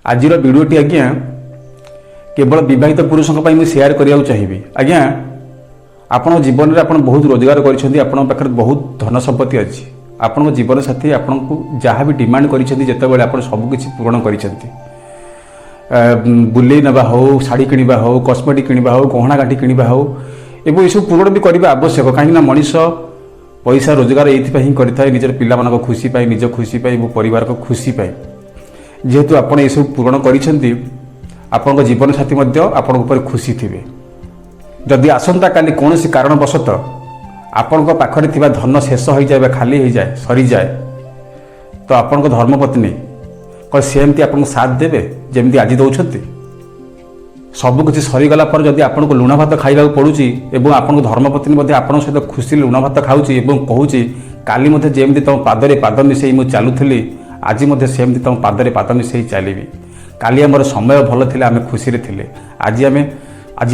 आज भिडियोटी आज्ञा केवल विवाहित पुरुषों पर सेयार करने चाहिए। आज्ञा आपण जीवन में आप बहुत रोजगार कर बहुत धन संपत्ति अच्छी। आपण जीवन साथी आपन को जहाँ भी डिमांड करते आप सबकि पूरण कर बुले नवा हो, शाढ़ी किणवा हो, कस्मेटिक किणवा हो, गहना गांठी किणवा हो, एवं यू पूरण भी करने आवश्यक। कहीं मनीष पैसा रोजगार ये करता है निजर पिला खुशी पाई, निज खुशी पाई, परिवार को खुशी पाई। जेहेतु आप पूरण कर जीवन साथी आप खुशी थे। जदि आसंता काली कौन कारणवशत आपण पाखरे थिबा धन शेष हो जाए, खाली हो जाए, सरी जाए, तो आपण धर्मपत्नी कौन सेमती आपको साथ देवे जमी आज दौरान सबकि सरीगला जदि आपन को लुण भात खाइबा पड़ुची एवं आपन धर्मपत्नी आपण सहित खुशी लुण भात खाऊची एवं कहूची काली जमी तुम पादरे पाद मिसई मुझे चलुली आज सेमती तुम पादरे पाद मिसई चलि। काली आमर समय भल थे, आम खुशी थे, आज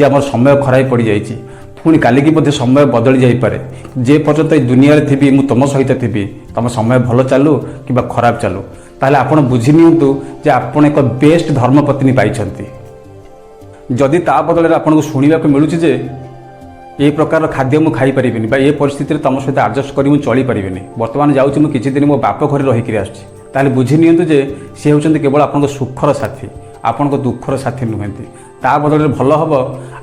आम समय खराब पड़ जाइए, पुणी काली की समय बदली जापे। जे पर्यंत दुनिया थी मुझ तुम सहित थी, तुम समय भल चलू कि खराब चलू, ताहले आपण बुझी नियंतु जे आपण एक बेस्ट धर्मपत्नी पाइछंती। जदि ता बदल आपन को शुणा मिलूँ जे ये प्रकार खाद्य मुझे खाई पारि ये परिस्थिति तुम सहित आडजस्ट कर चली पारि। बर्तमान जाऊँ किसी दिन मो बाप घर रहीकि आसुच्छी, बुझी नियंतु जे सी होचंती केवल आपन सुखर साथी, आपन को दुखर साथी नुहंती। ता बदल भल हम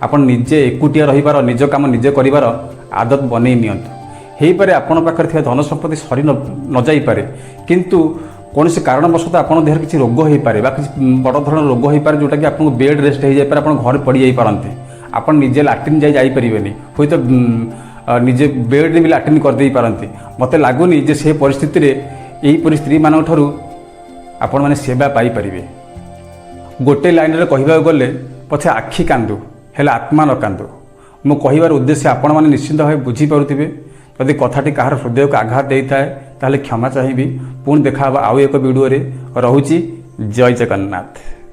आप निजे एकुटिया रहीबार, निज काम निजे करिवार आदत बनै नियंतु। हेई पारे आपन पाखरे थिबा धन संपत्ति सरी न जाई पारे, किंतु कौन से कारणवशत आप देह किसी रोग हो पारे, बड़ धरण रोग हो पारे जोटा कि आपको बेड रेस्ट हो जाए, आप घर पड़ जापारते, आप निजे लाट्रिन जापारे, हूँ तो निजे बेड भी लाट्रिन करदे पारती। मत लगुनि जे से परिस्थिति यहीपरी स्त्री मान आपण मैंने सेवा पाइपर। गोटे लाइन रे कहबा गले पछे आखि कांदू हेले आत्मा न कांदू। मो कहबार उद्देश्य आपण मैंने निश्चिंत भाव बुझीपे। यदि कथाटी कहार हृदय को आघात देता है ताहले क्षमा चाहिए। पुणी देखा आउ एक वीडियो रे। रहुची। जय जगन्नाथ।